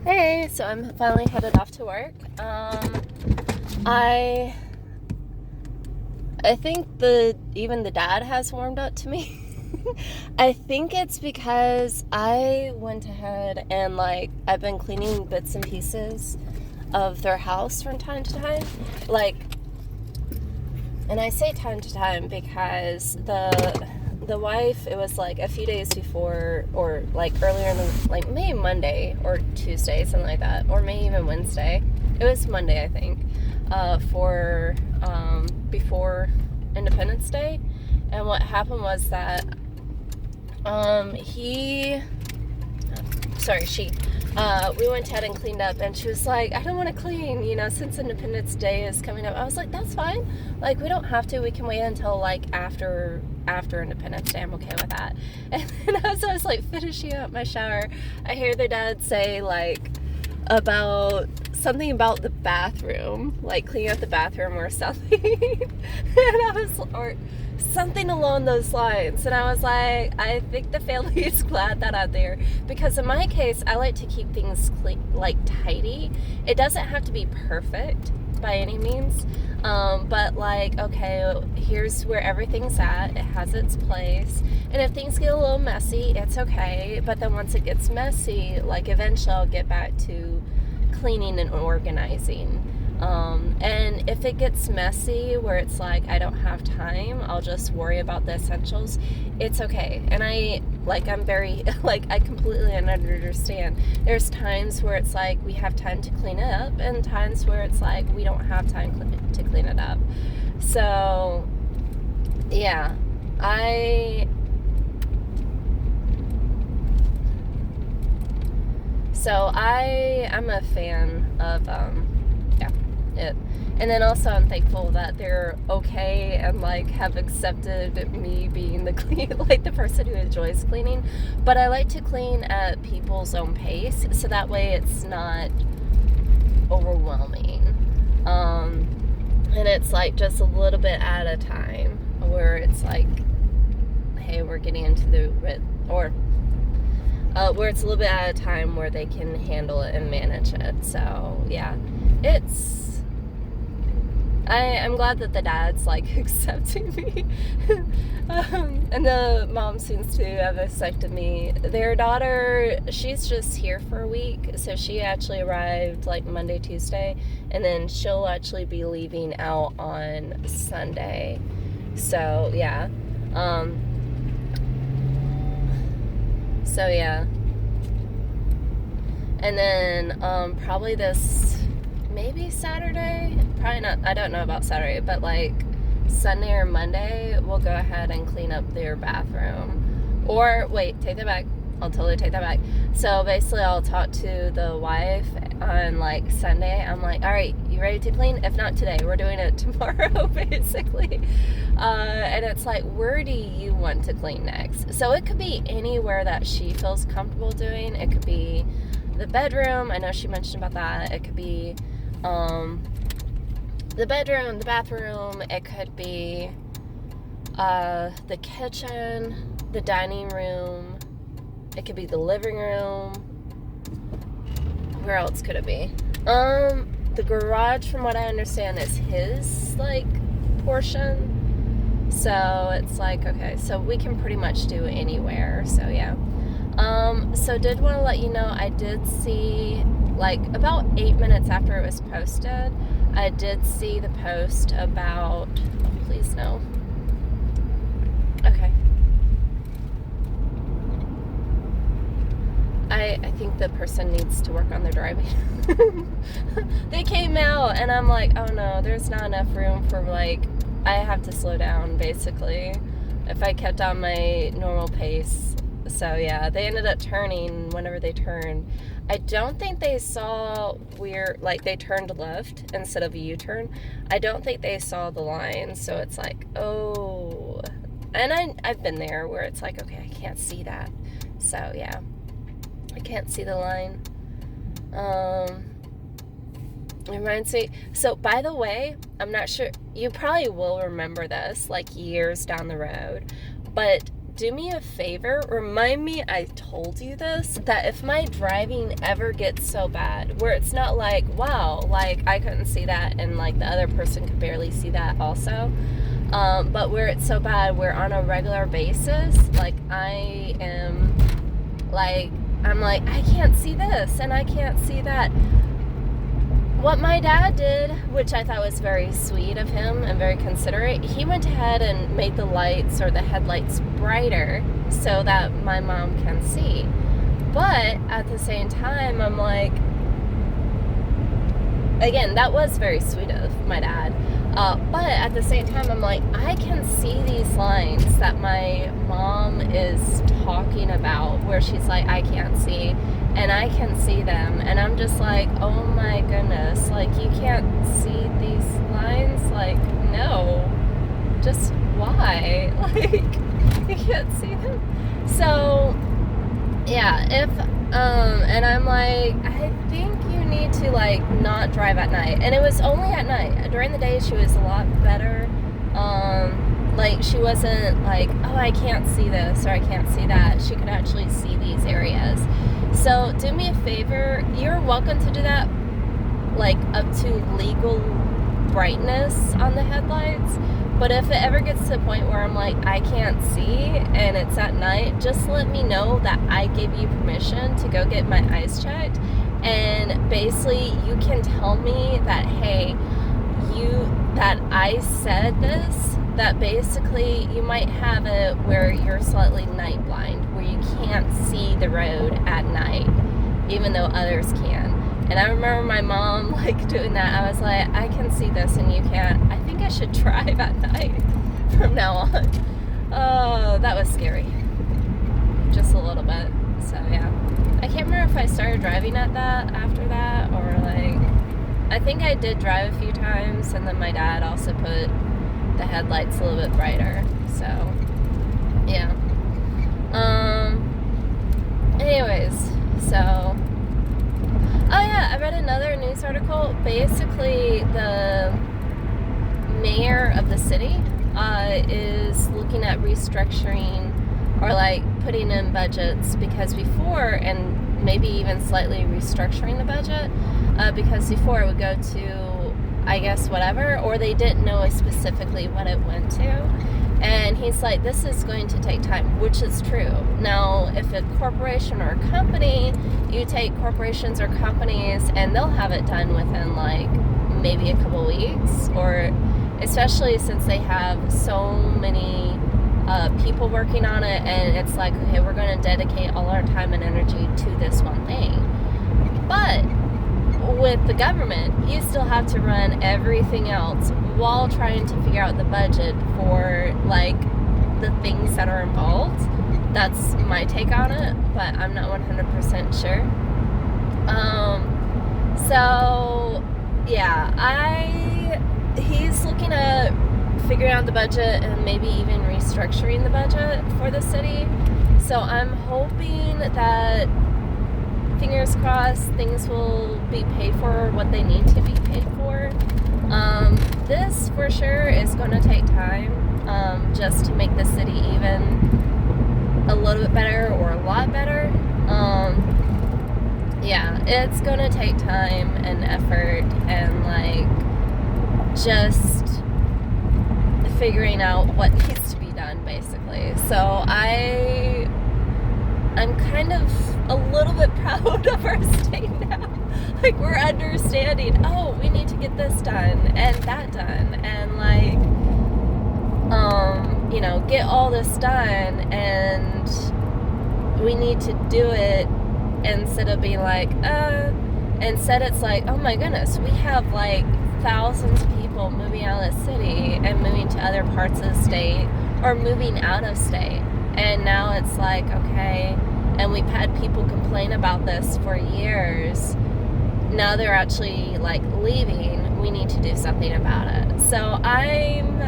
Hey, so I'm finally headed off to work. I I think even the dad has warmed up to me. I think it's because I went ahead and I've been cleaning bits and pieces of their house from time to time. Like, and I say time to time because the wife, it was like a few days before, or like earlier in the, like maybe Monday or Tuesday, something like that, or maybe even Wednesday. It was Monday, I think, for before Independence Day. And what happened was that she, we went ahead and cleaned up, and she was like, I don't want to clean, since Independence Day is coming up. I was like, that's fine. Like, we don't have to. We can wait until, after Independence Day. I'm okay with that. And then as I was, finishing up my shower, I hear their dad say, about something about the bathroom, like cleaning up the bathroom or something. Or something along those lines. And I was like, I think the family is glad that I'm there, because in my case, I like to keep things clean, tidy. It doesn't have to be perfect by any means, but okay, here's where everything's at. It has its place, and if things get a little messy, it's okay. But then once it gets messy, eventually I'll get back to cleaning and organizing. And if it gets messy where it's I don't have time, I'll just worry about the essentials. It's okay. And I'm very, I completely understand. There's times where it's we have time to clean it up, and times where it's we don't have time to clean it up. So, yeah, I'm a fan of, it. And then also I'm thankful that they're okay and have accepted me being the the person who enjoys cleaning. But I like to clean at people's own pace, so that way it's not overwhelming. And it's just a little bit at a time, where it's hey, we're getting into where it's a little bit at a time where they can handle it and manage it. So yeah, I'm glad that the dad's accepting me. And the mom seems to have accepted me. Their daughter, she's just here for a week, so she actually arrived Monday, Tuesday, and then she'll actually be leaving out on Sunday. So yeah. And then probably maybe Saturday, probably not, I don't know about Saturday, but Sunday or Monday, we'll go ahead and clean up their bathroom. Or wait, take that back. I'll totally take that back. So basically, I'll talk to the wife on Sunday. I'm like, all right, you ready to clean? If not today, we're doing it tomorrow, basically. And it's where do you want to clean next? So it could be anywhere that she feels comfortable doing. It could be the bedroom. I know she mentioned about that. It could be the bedroom, the bathroom. It could be the kitchen, the dining room. It could be the living room. Where else could it be? The garage, from what I understand, is his portion. So it's okay, so we can pretty much do anywhere. So yeah. So did want to let you know, I did see about 8 minutes after it was posted, I did see the post about, oh, please no. Okay. I think the person needs to work on their driving. They came out, and I'm like, oh no, there's not enough room for I have to slow down, basically, if I kept on my normal pace. So yeah, they ended up turning whenever they turned. I don't think they saw they turned left instead of a U-turn. I don't think they saw the line, so it's oh. And I've been there where it's okay, I can't see that. So yeah, I can't see the line. It reminds me, so by the way, I'm not sure, you probably will remember this years down the road, but do me a favor, remind me I told you this, that if my driving ever gets so bad, where it's not like, wow, like I couldn't see that and like the other person could barely see that also, but where it's so bad, where on a regular basis, like I'm like, I can't see this and I can't see that. What my dad did, which I thought was very sweet of him and very considerate, he went ahead and made the lights or the headlights brighter so that my mom can see. But at the same time, I'm like, again, that was very sweet of my dad. But at the same time, I'm like, I can see these lines that my mom is talking about where she's like, I can't see. And I can see them. And I'm just like, oh my goodness. Like, you can't see these lines? Like, no. Just why? Like, you can't see them? So, yeah, and I'm like, I think you need to, like, not drive at night. And it was only at night. During the day, she was a lot better. Like, she wasn't like, oh, I can't see this or I can't see that. She could actually see these areas. So, do me a favor. You're welcome to do that, like, up to legal brightness on the headlights. But if it ever gets to the point where I'm like, I can't see and it's at night, just let me know that I gave you permission to go get my eyes checked. And basically, you can tell me that, hey, that I said this, that basically you might have it where you're slightly night blind, where you can't see the road at night, even though others can. And I remember my mom, like, doing that. I was like, I can see this and you can't. I think I should drive at night from now on. Oh, that was scary. Just a little bit. So, yeah. I can't remember if I started driving at that after that or, like, I think I did drive a few times, and then my dad also put the headlights a little bit brighter. So, yeah. Anyways, so... Oh yeah, I read another news article. Basically, the mayor of the city is looking at restructuring or like putting in budgets, because before, and maybe even slightly restructuring the budget, because before it would go to, I guess, whatever, or they didn't know specifically what it went to. And he's like, this is going to take time, which is true. Now, if a corporation or a company, you take corporations or companies and they'll have it done within like maybe a couple weeks, or especially since they have so many people working on it, and it's like, okay, we're going to dedicate all our time and energy to this one thing. But with the government, you still have to run everything else while trying to figure out the budget for like the things that are involved. That's my take on it, but I'm not 100% sure. So yeah, he's looking at figuring out the budget and maybe even restructuring the budget for the city. So I'm hoping that, fingers crossed, things will be paid for what they need to be paid for. This for sure is going to take time, just to make the city even a little bit better or a lot better. Yeah, it's going to take time and effort and like just figuring out what needs to be done, basically. So I'm kind of a little bit proud of our state now. Like, we're understanding, oh, we need to get this done and that done, and like, you know, get all this done, and we need to do it instead of being like, instead it's like, oh my goodness, we have like thousands of people moving out of the city and moving to other parts of the state or moving out of state. And now it's like, okay, and we've had people complain about this for years. Now they're actually like leaving. We need to do something about it. So I'm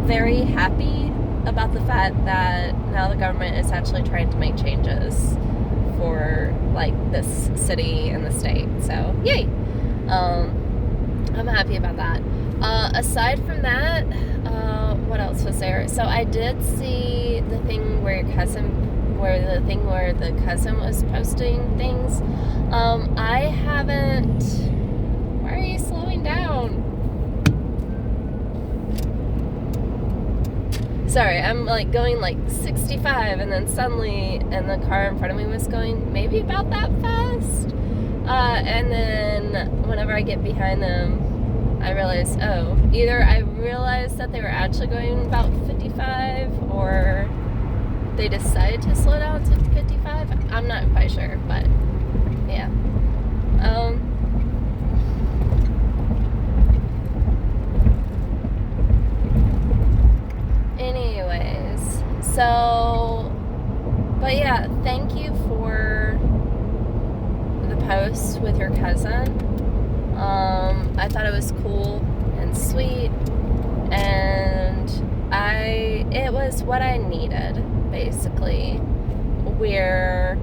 very happy about the fact that now the government is actually trying to make changes for like this city and the state. So yay! I'm happy about that. Aside from that, what else was there? So I did see the thing where the cousin was posting things. I haven't. Why are you slowing down? Sorry, I'm like going like 65, and then suddenly, and the car in front of me was going maybe about that fast. And then whenever I get behind them, I realize, either I realized that they were actually going about 55, or they decided to slow down to 55. I'm not quite sure, but yeah. Anyways, so, but yeah, thank you for the post with your cousin. I thought it was cool and sweet, and it was what I needed, basically, where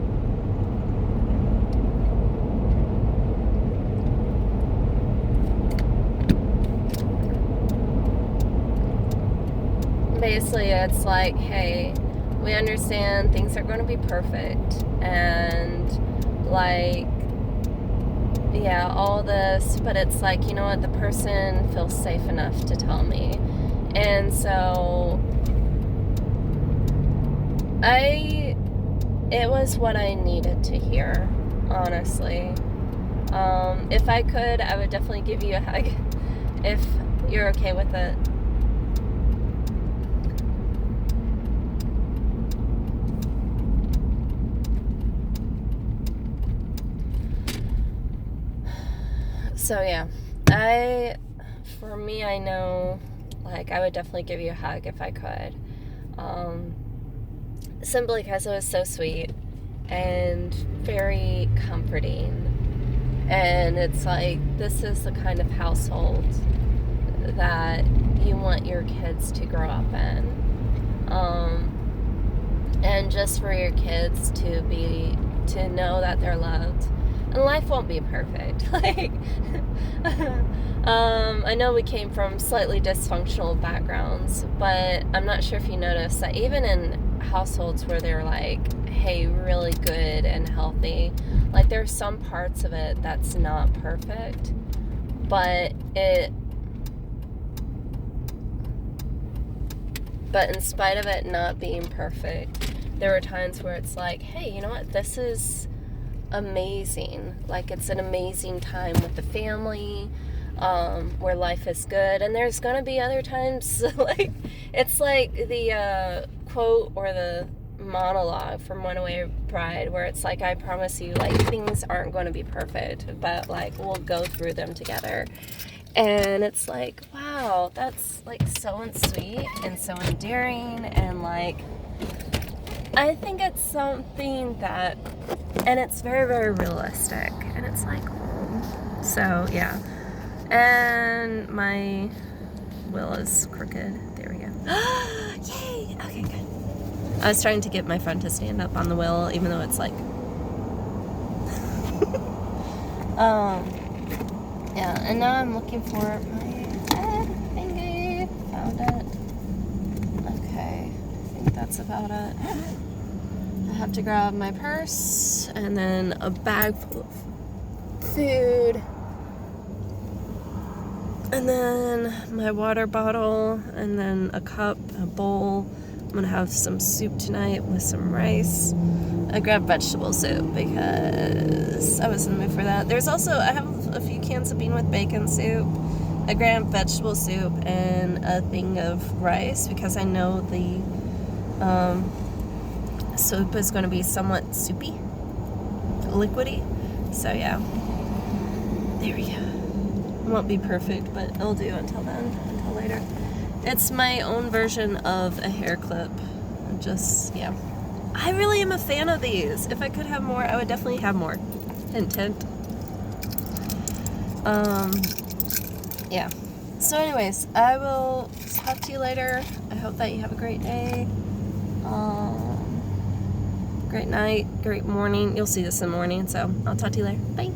basically it's like, hey, we understand things aren't going to be perfect, and like, yeah, all this, but it's like, you know what, the person feels safe enough to tell me. And so it was what I needed to hear, honestly. If I could, I would definitely give you a hug if you're okay with it. So yeah, for me, I know, like, I would definitely give you a hug if I could. Simply because it was so sweet and very comforting. And it's like, this is the kind of household that you want your kids to grow up in. And just for your kids to know that they're loved. And life won't be perfect. Like, I know we came from slightly dysfunctional backgrounds, but I'm not sure if you noticed that even in households where they're like, hey, really good and healthy, like, there's some parts of it that's not perfect, but in spite of it not being perfect, there were times where it's like, hey, you know what, this is amazing. Like, it's an amazing time with the family, where life is good. And there's gonna be other times, like, it's like the quote or the monologue from Runaway Bride, where it's like, I promise you, like, things aren't going to be perfect, but like, we'll go through them together. And it's like, wow, that's like so sweet and so endearing, and like, I think it's something that, and it's very, very realistic, and it's like, oh. So yeah. And my wheel is crooked. There we go. Yay! Okay, good. I was trying to get my friend to stand up on the wheel, even though it's like yeah, and now I'm looking for my head thingy. Found it. Okay, I think that's about it. I have to grab my purse and then a bag full of food, and then my water bottle, and then a cup, a bowl. I'm gonna have some soup tonight with some rice. I grabbed vegetable soup because I was in the mood for that. There's also, I have a few cans of bean with bacon soup. I grabbed vegetable soup and a thing of rice because I know the soup is going to be somewhat soupy, liquidy. So yeah, there we go. It won't be perfect, but it'll do until then, until later. It's my own version of a hair clip. Just, yeah. I really am a fan of these. If I could have more, I would definitely have more. Hint, hint. Yeah. So anyways, I will talk to you later. I hope that you have a great day. Great night, great morning. You'll see this in the morning, so I'll talk to you later. Bye.